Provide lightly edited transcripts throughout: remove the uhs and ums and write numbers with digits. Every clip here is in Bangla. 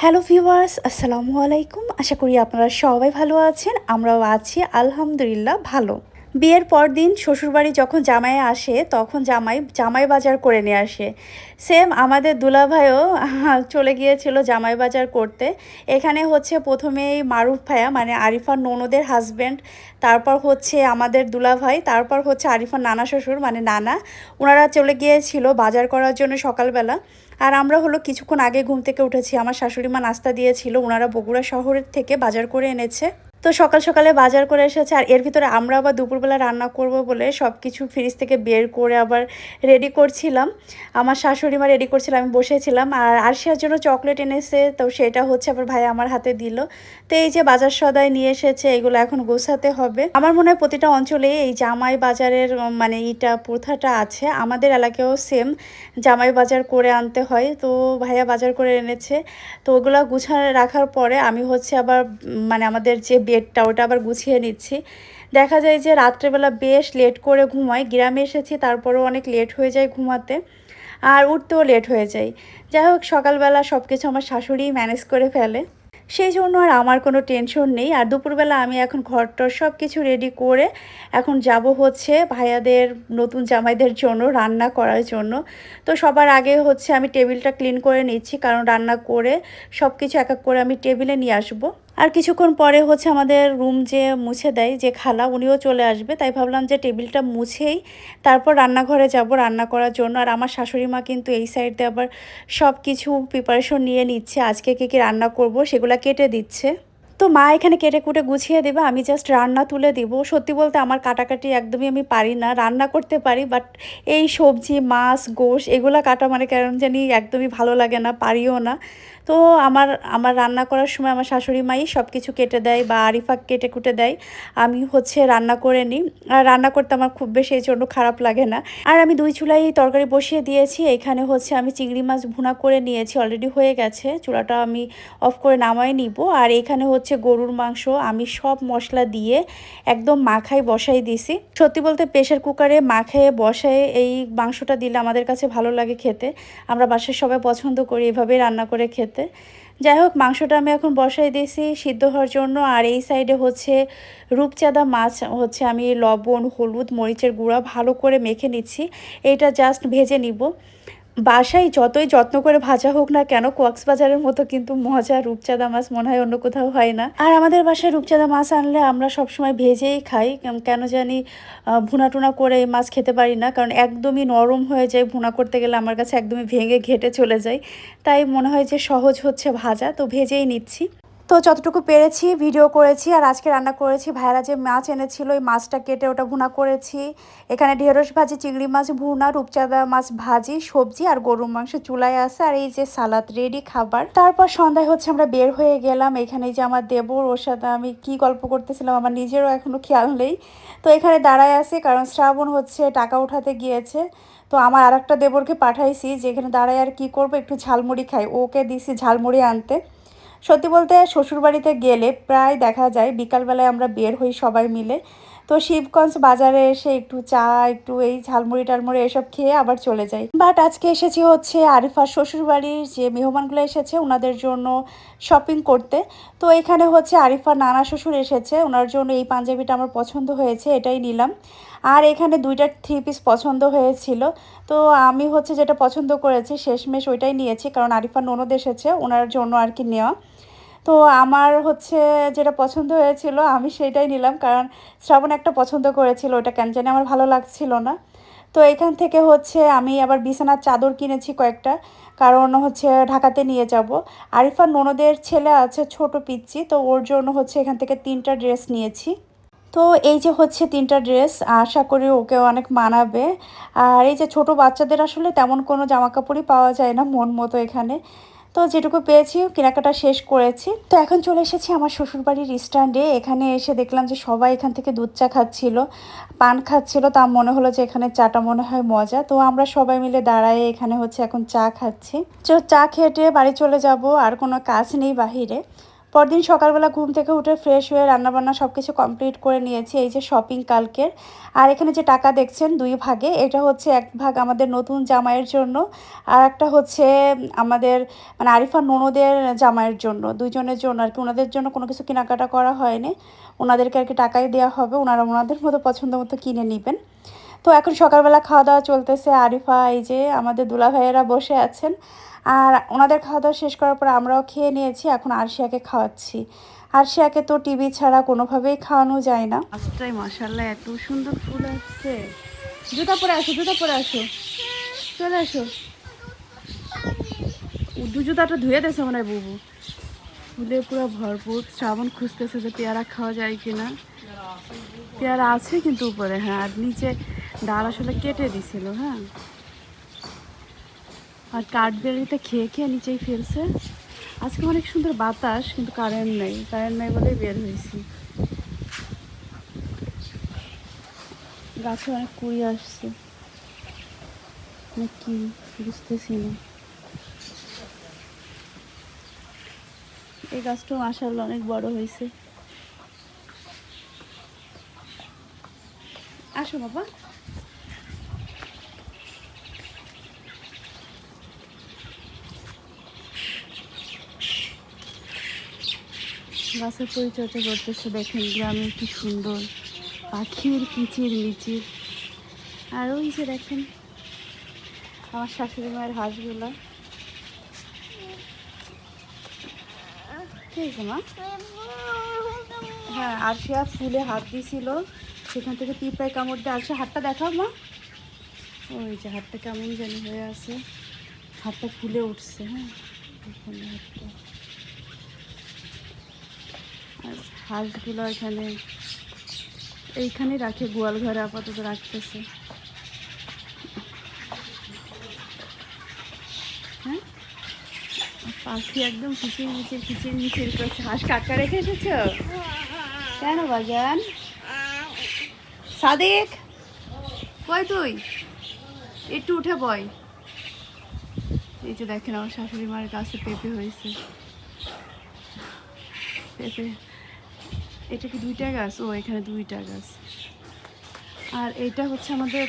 হ্যালো ভিউয়ার্স, আসসালামু আলাইকুম। আশা করি আপনারা সবাই ভালো আছেন। আমরাও আছি আলহামদুলিল্লাহ ভালো। বিয়ের পরদিন শ্বশুরবাড়ি যখন জামাই আসে তখন জামাই বাজার করে নিয়ে আসে। সেম আমাদের দুলাভাইও চলে গিয়েছিল জামাই বাজার করতে। এখানে হচ্ছে ১ম এই মারুফ ভাইয়া মানে আরিফার ননদের হাসব্যান্ড, তারপর হচ্ছে আমাদের দুলাভাই, তারপর হচ্ছে আরিফার নানা শ্বশুর মানে নানা। ওনারা চলে গিয়েছিল বাজার করার জন্য সকালবেলা। আর আমরা হলো কিছুক্ষণ আগে ঘুম থেকে উঠেছি। আমার শাশুড়ি মা নাস্তা দিয়েছিল, ওনারা বগুড়া শহরের থেকে বাজার করে এনেছে। তো সকাল সকালে বাজার করে এসেছে, আর এর ভিতরে আমরা আবার দুপুরবেলা রান্না করব বলে সব কিছু ফ্রিজ থেকে বের করে আবার রেডি করছিলাম। আমার শাশুড়ি মা রেডি করছিল, আমি বসেছিলাম। আর আরশিয়ার জন্য চকলেট এনেছে, তো সেটা হচ্ছে আবার ভাই আমার হাতে দিল। তো এই যে বাজার সদাই নিয়ে এসেছে, এগুলো এখন গোছাতে হবে। আমার মনে হয় প্রতিটা অঞ্চলে এই জামাই বাজারের মানে এইটা প্রথাটা আছে। আমাদের এলাকায়ও সেম জামাই বাজার করে আনতে হয়। তো ভাইয়া বাজার করে এনেছে। তো ওগুলো গুছিয়ে রাখার পরে আমি হচ্ছে আবার মানে আমাদের যে বেডটা ওটা আবার গুছিয়ে নিচ্ছি। দেখা যায় যে রাত্রেবেলা বেশ লেট করে ঘুমাই। গ্রামে এসেছি তারপরেও অনেক লেট হয়ে যায় ঘুমাতে, আর উঠতেও লেট হয়ে যায়। যাই হোক, সকালবেলা সব কিছু আমার শাশুড়িই ম্যানেজ করে ফেলে, সেই জন্য আর আমার কোনো টেনশন নেই। আর দুপুরবেলা আমি এখন ঘরটর সব কিছু রেডি করে এখন যাব হচ্ছে ভাইয়াদের নতুন জামাইদের জন্য রান্না করার জন্য। তো সবার আগে হচ্ছে আমি টেবিলটা ক্লিন করে নিচ্ছি, কারণ রান্না করে সব কিছু এক এক করে আমি টেবিলে নিয়ে আসবো। আর কিছুক্ষণ পরে হচ্ছে আমাদের রুম যে মুছে দেয় যে খালা, উনিও চলে আসবে। তাই ভাবলাম যে টেবিলটা মুছেই তারপর রান্নাঘরে যাব রান্না করার জন্য। আর আমার শাশুড়ি মা কিন্তু এই সাইডে আবার সব কিছু প্রিপারেশন নিয়ে নিচ্ছে, আজকে কী কী রান্না করব সেগুলো কেটে দিচ্ছে। তো মা এখানে কেটে কুটে গুছিয়ে দেবে, আমি জাস্ট রান্না তুলে দিব। সত্যি বলতে আমার কাটাকাটি একদমই আমি পারি না, রান্না করতে পারি বাট এই সবজি মাছ গোশ এগুলো কাটা মানে কেন জানি একদমই ভালো লাগে না, পারিও না। তো আমার আমার রান্না করার সময় আমার শাশুড়ি মাই সব কিছু কেটে দেয় বা আরিফা কেটে কুটে দেয়, আমি হচ্ছে রান্না করে নিই। আর রান্না করতে আমার খুব বেশি এই জন্য খারাপ লাগে না। আর আমি ২ চুলায় তরকারি বসিয়ে দিয়েছি। এখানে হচ্ছে আমি চিংড়ি মাছ ভুনা করে নিয়েছি, অলরেডি হয়ে গেছে। চুলাটা আমি অফ করে নামাই নিব। আর এখানে হচ্ছে গরুর মাংস আমি সব মশলা দিয়ে একদম মাখাই বসাই দিছি। সত্যি বলতে প্রেশার কুকারে মাখায়ে বসায় এই মাংসটা দিলে আমাদের কাছে ভালো লাগে খেতে। আমরা বাসায় সবাই পছন্দ করি এভাবেই রান্না করে খেতে। যাই হোক, মাংসটা আমি এখন বসাই দিয়েছি সিদ্ধ হওয়ার জন্য। আর এই সাইডে হচ্ছে রূপচাঁদা মাছ হচ্ছে আমি লবণ হলুদ মরিচের গুঁড়া ভালো করে মেখে নিচ্ছি। এইটা জাস্ট ভেজে নিব। বাসায় যতই যত্ন করে ভাজা হোক না কেন, কক্সবাজারের মতো কিন্তু মজা রূপচাঁদা মাছ মনে হয় অন্য কোথাও হয় না। আর আমাদের বাসায় রূপচাঁদা মাছ আনলে আমরা সবসময় ভেজেই খাই। কেন জানি ভুনা টুনা করে এই মাছ খেতে পারি না, কারণ একদমই নরম হয়ে যায়। ভুনা করতে গেলে আমার কাছে একদমই ভেঙে ঘেটে চলে যায়। তাই মনে হয় যে সহজ হচ্ছে ভাজা, তো ভেজেই নিচ্ছি। তো যতটুকু পেরেছি ভিডিও করেছি। আর আজকে রান্না করেছি, ভাইয়েরা যে মাছ এনেছিল ওই মাছটা কেটে ওটা ভুনা করেছি। এখানে ঢেঁড়স ভাজি, চিংড়ি মাছ ভুনা, রূপচাঁদা মাছ ভাজি, সবজি আর গরুর মাংস চুলায় আছে। আর এই যে সালাদ রেডি খাবার। তারপর সন্ধ্যায় হচ্ছে আমরা বের হয়ে গেলাম। এখানে যে আমার দেবর, ওর সাথে আমি কি গল্প করতেছিলাম আমার নিজেরও এখনো খেয়াল নেই। তো এখানে দাঁড়ায় আছি কারণ শ্রাবণ হচ্ছে টাকা উঠাতে গিয়েছে। তো আমার আর একটা দেবরকে পাঠাইছি যে এখানে দাঁড়ায় আর কি করবো, একটু ঝালমুড়ি খাই, ওকে দিছি ঝালমুড়ি আনতে। সত্যি বলতে শ্বশুরবাড়িতে গেলে প্রায় দেখা যায় বিকালবেলায় আমরা বের হই সবাই মিলে। তো শিবগঞ্জ বাজারে এসে একটু চা, একটু এই ঝালমুড়ি টালমুড়ি এসব খেয়ে আবার চলে যাই। বাট আজকে এসেছি হচ্ছে আরিফার শ্বশুরবাড়ির যে মেহমানগুলো এসেছে ওনাদের জন্য শপিং করতে। তো এখানে হচ্ছে আরিফার নানা শ্বশুর এসেছে, ওনার জন্য এই পাঞ্জাবিটা আমার পছন্দ হয়েছে, এটাই নিলাম। আর এখানে 2টা 3 পিস পছন্দ হয়েছিল। তো আমি হচ্ছে যেটা পছন্দ করেছি শেষমেশ ওইটাই নিয়েছি, কারণ আরিফার ননদ এসেছে ওনার জন্য আর কি নেওয়া। তো আমার হচ্ছে যেটা পছন্দ হয়েছিল আমি সেটাই নিলাম, কারণ শ্রাবণ একটা পছন্দ করেছিল, ওটা কেন জানি আমার ভালো লাগছিল না। তো এখান থেকে হচ্ছে আমি আবার বিছানার চাদর কিনেছি কয়েকটা, কারণ হচ্ছে ঢাকাতে নিয়ে যাব। আরিফার ননদের ছেলে আছে ছোট পিচ্চি, তো ওর জন্য হচ্ছে এখান থেকে 3টা ড্রেস নিয়েছি। তো এই যে হচ্ছে 3টা ড্রেস, আশা করি ওকে অনেক মানাবে। আর এই যে ছোট বাচ্চাদের আসলে তেমন কোনো জামা কাপড়ই পাওয়া যায় না মন মতো এখানে। তো যেটুকু পেয়েছি কেনাকাটা শেষ করেছি। তো এখন চলে এসেছি আমার শ্বশুরবাড়ির স্ট্যান্ডে। এখানে এসে দেখলাম যে সবাই এখান থেকে দুধ চা খাচ্ছিল, পান খাচ্ছিল। তা মনে হলো যে এখানে চাটা মনে হয় মজা। তো আমরা সবাই মিলে দাঁড়ায় এখানে হচ্ছে এখন চা খাচ্ছি। তো চা খেয়ে বাড়ি চলে যাব, আর কোনো কাজ নেই বাহিরে। পরদিন সকালবেলা ঘুম থেকে উঠে ফ্রেশ হয়ে রান্নাবান্না সব কিছু কমপ্লিট করে নিয়েছি। এই যে শপিং কালকের। আর এখানে যে টাকা দেখছেন 2 ভাগে, এটা হচ্ছে 1 ভাগ আমাদের নতুন জামাইয়ের জন্য, আর একটা হচ্ছে আমাদের মানে আরিফার ননদের জামাইয়ের জন্য, দুইজনের জন্য আর কি। ওনাদের জন্য কোনো কিছু কেনাকাটা করা হয়নি, ওনাদেরকে আর কি টাকাই দেওয়া হবে, ওনারা ওনাদের মতো পছন্দ মতো কিনে নেবেন। তো এখন সকালবেলা খাওয়া দাওয়া চলতেছে। আরিফা, এই যে আমাদের দুলা ভাইয়েরা বসে আছেন, আর ওনাদের খাওয়া দাওয়া শেষ করার পর আমরাও খেয়ে নিয়েছি। এখন আরশিয়াকে খাওয়াচ্ছি। আরশিয়াকে তো টিভি ছাড়া কোনোভাবেই খাওয়ানো যায় না। আজটাই মাশাআল্লাহ এত সুন্দর ফুল আসছে। জুতা পরে আসো, জুতা পরে আসো, চলে আসো। উর্দু জুতাটা ধুয়ে দিয়েছে মনে হয় বুবু। ফুলে পুরো ভরপুর। শ্রাবণ খুঁজতেছে যে পেয়ারা খাওয়া যায় কিনা। পেয়ারা আছে কিন্তু উপরে, হ্যাঁ, আর নিচে ডাল আসলে কেটে দিছিল। হ্যাঁ, আর কাঠবেরিতে খেয়ে খেয়ে নিচেই ফেলছে। আজকে অনেক সুন্দর বাতাস, কিন্তু কারেন্ট নেই, কারেন্ট নেই বলেই বের হয়েছি। গাছে অনেক কুড়ি আসছে কি বুঝতেছি না। এই গাছটা মাশাআল্লাহ অনেক বড় হয়েছে। আসো বাবা। গাছের পরিচর্যা করতেছে, দেখেন গ্রামের কি সুন্দর পাখির কিচির মিচির। আর ওই যে দেখেন আমার শাশুড়ি মায়ের হাঁসগুলা। ঠিক আছে মা। হ্যাঁ, আরশিয়া ফুলে হাত দিয়েছিল, সেখান থেকে পিঁপড়ায় কামড় দিয়ে। আরশিয়া হাতটা দেখাও মা। ওই যে হাতটা কেমন জানি হয়ে আছে, হাতটা ফুলে উঠছে। হ্যাঁ, হাতটা। আর হাঁসগুলো এখানে এইখানেই রাখে, গোয়াল ঘরে আপাতত রাখতেছে। হ্যাঁ, পাখি একদম কিচির মিচির কিচির মিচির করছে। হাঁস কাটকা রেখে এসেছ কেন বাজান? সাদিক কই তুই? একটু উঠে বয়। এই যে দেখেন আমার শাশুড়ি মায়ের কাছে পেঁপে হয়েছে। পেঁপে, এটা কি 2টা গাছ? ও, এখানে 2টা গাছ। আর এইটা হচ্ছে আমাদের,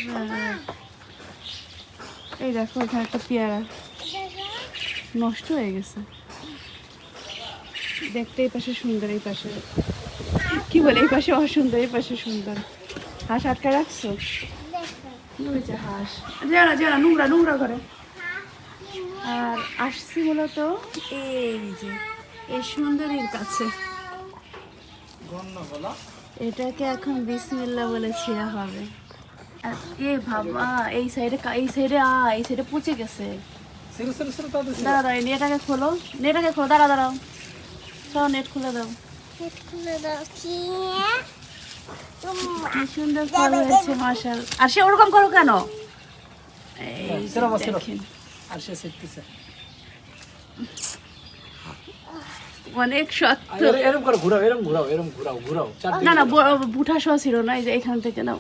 এই দেখো এখানে একটা পেয়ারা নষ্ট হয়ে গেছে। দেখতে এই পাশে সুন্দর, এই পাশে কি বলে, এই পাশে অসুন্দর, এই পাশে সুন্দর। হাঁস আটকা রাখছো? ওই যে হাঁস, যারা যারা নোংরা নোংরা করে। আর আসছি মূলত এই যে এই সুন্দরীর কাছে। এটাকে এখন বিসমিল্লাহ বলে ছিঁড়া হবে। এ বাবা, এই সাইডে এই সাইডে এই সাইডে পচে গেছে। দাঁড়াও, এই নেটাকে খোলো, নেটাকে খোলো, দাঁড়াও দাঁড়াও, সব নেট খুলে দাও। কি সুন্দর ফল হয়েছে মাশাআল্লাহ। আর সে ওরকম করো কেন? অনেক শক্ত। এরকম করে ঘুরাও, এরকম ঘুরাও, এরকম ঘুরাও, ঘুরাও। না না, বুঠা সহ ছিল না, এই যে এখান থেকে নাও।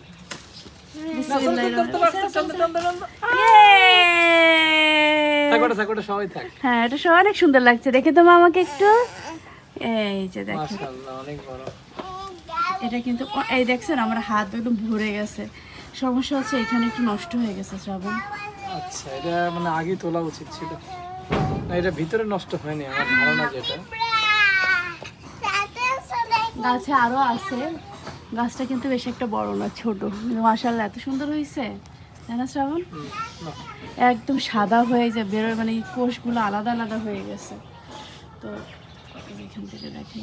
হ্যাঁ, এটা সব অনেক সুন্দর লাগছে দেখে। তো আমাকে একটু, এই যে দেখেন এটা কিন্তু, এই দেখছেন আমার হাত একদম ভরে গেছে। সমস্যা হচ্ছে এখানে একটু নষ্ট হয়ে গেছে শ্রাবণ। আচ্ছা, এটা মানে আগে তোলা উচিত ছিল না, এটা ভিতরে নষ্ট হয়নি আমার ধারণা। যেটা গাছে আরো আছে, গাছটা কিন্তু বেশি একটা বড় না, ছোট, কিন্তু মাশাআল্লাহ এত সুন্দর হয়েছে, তাই না শ্রাবণ? একদম সাদা হয়ে যায় বেরোয়, মানে এই কোষগুলো আলাদা আলাদা হয়ে গেছে। তো এখান থেকে দেখি,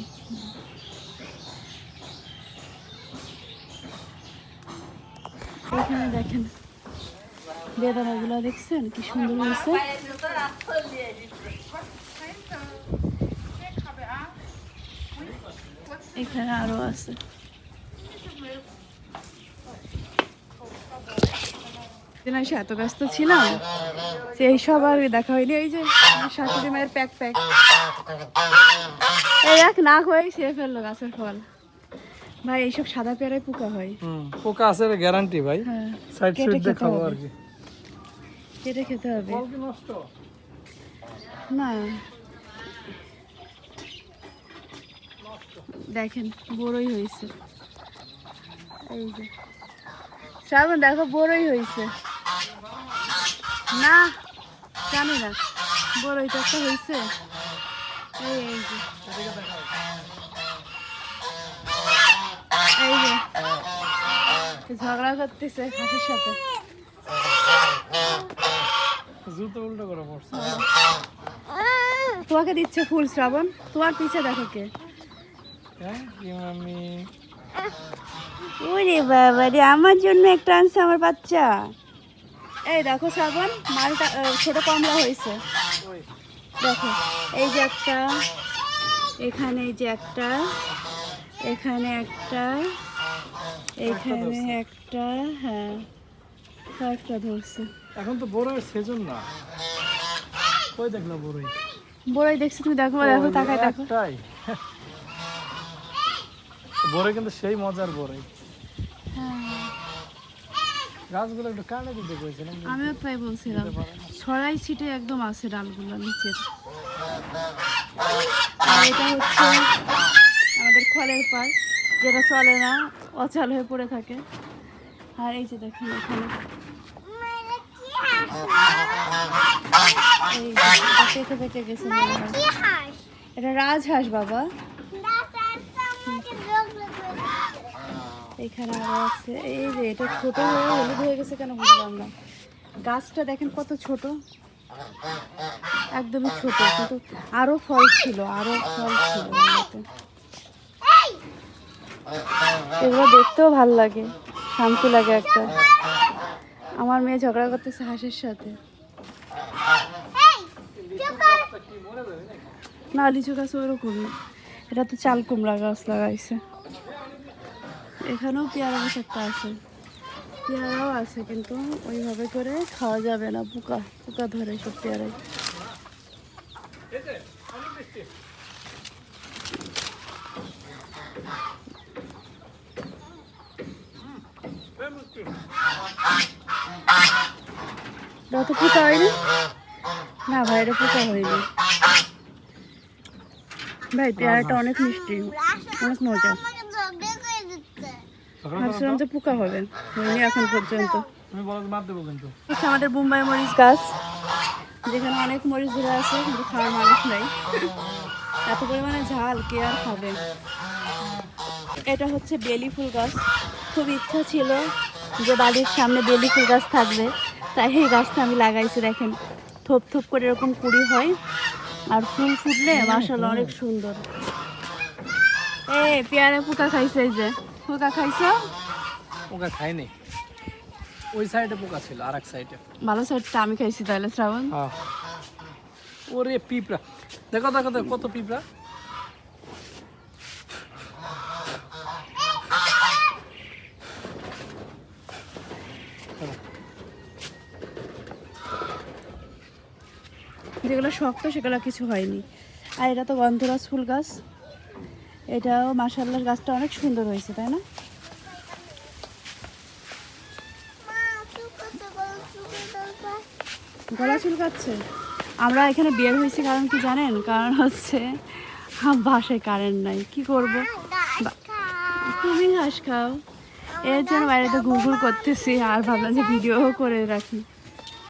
এখানে দেখেন বেদানাগুলো, দেখছেন কি সুন্দর হয়েছে। এখানে আরো আছে। এত ব্যস্ত ছিলাম সেই সব আর দেখা হয়নি। এই যে শাশুড়ি মায়ের প্যাক প্যাক, এই এক না হয়ে সে ফেললো গাছের ফল। ভাই এইসব সাদা পেয়ারায় পোকা হয়। পোকা আছে গ্যারান্টি ভাই। হ্যাঁ, সাইড সুইট দেখাবো আর কি, কেটে খেতে হবে। ফল কি নষ্ট না, দেখেন বড়ই হয়েছে, এই যে শ্রাবণ দেখো বড়ই হয়েছে না, জানি না বড়ই তো একটা হয়েছে। এই যে এই যে ঝগড়া করতেছে হাঁসের সাথে। জুতো উল্টো করে পড়ছে। তোমাকে দিচ্ছে ফুল শ্রাবণ, তোমার পিছে দেখো কে। হ্যাঁ কি মামি? ওরে বাবা রে, আমার জন্য একটা আনছে আমার বাচ্চা। এই দেখো শ্রাবণ, মালটা ছোট কমলা হয়েছে ওই দেখো, এই যে একটা, এখানে এই যে একটা, এখানে একটা, এখানে একটা, হ্যাঁ কয়েকটা ধরছে। এখন তো বড়ের সিজন না, কই দেখলা বড়ই? বড়ই দেখছি, তুমি দেখো দেখো, তাকায় দেখো। একটাই বড়ই, কিন্তু সেই মজার বড়ই। হ্যাঁ গাছগুলো একটু কাটে দিতে কইছিলাম। আমিও তাই বলছিলাম, ছড়াই ছিটে একদম আছে ডালগুলো নিচের। আর এটা হচ্ছে আমাদের খলের পার, যেটা চলে না, অচল হয়ে পড়ে থাকে। আর এই যে দেখেন এখানে এই যে এটা পেকে পেকে গেছে মনে হয়। এটা রাজহাঁস বাবা। এখানে আরো আছে, এই যে এটা ছোট হয়ে হলুদ হয়ে গেছে কেন বুঝলাম না। গাছটা দেখেন কত ছোট, একদমই ছোট, কিন্তু আরো ফল ছিল, আরো ফল ছিল এগুলোতে। এগুলো দেখতেও ভাল লাগে, শান্তি লাগে একটা। আমার মেয়ে ঝগড়া করতেছে হাঁসের সাথে। না লিচু গাছ ওরকমই, এটা তো চাল কুমড়া গাছ লাগাইছে। এখানেও পেয়ারা গাছ একটা আছে, পেয়ারাও আছে, কিন্তু ওইভাবে করে খাওয়া যাবে না, পোকা পোকা ধরে সব পেয়ারাই। এটা তো পোকা হয়নি না ভাই, এটা পোকা হয়নি ভাই, পেয়ারাটা অনেক মিষ্টি, অনেক মজা। ভাবছিলাম যে পোকা হবে, হয়নি এখন পর্যন্ত। তুমি বলো মার দেবো কিন্তু। হচ্ছে আমাদের বোম্বাই মরিচ গাছ, যেখানে অনেক মরিচ ধরে আছে, কিন্তু খাওয়ার মানুষ নাই, এত পরিমাণে ঝাল কে আর খাবে। এটা হচ্ছে বেলি ফুল গাছ, খুব ইচ্ছা ছিল যে বাড়ির সামনে বেলি ফুল গাছ থাকবে, তাই এই গাছটা আমি লাগাইছি। দেখেন থোপ থোপ করে এরকম কুড়ি হয়, আর ফুল ফুটলে মাশাআল্লাহ অনেক সুন্দর। এই পেয়ারা পোকা খাইছে, এই যে পোকা খাইছো? পোকা খাইনি, ওই সাইডে পোকা ছিল, আর এক সাইডে। ভালো সাইডটা আমি খাইছি তাহলে শ্রাবণ। হ্যাঁ ওরে পিঁপড়া, দেখো দেখো দেখো কত পিঁপড়া। যেগুলো শক্ত সেগুলো কিছু হয়নি। আর এটা তো গন্ধরাজ ফুল গাছ, এটাও মাশাআল্লাহ গাছটা অনেক সুন্দর হয়েছে, তাই না? গলা চুলকাচ্ছে। আমরা এখানে বের হয়েছি কারণ কি জানেন, কারণ হচ্ছে বাসায় কারেন্ট নাই, কি করব। তুমি ঘাস খাও, এর জন্য বাইরে তো ঘুরঘুর করতেছি, আর ভাবলাম যে ভিডিও করে রাখি।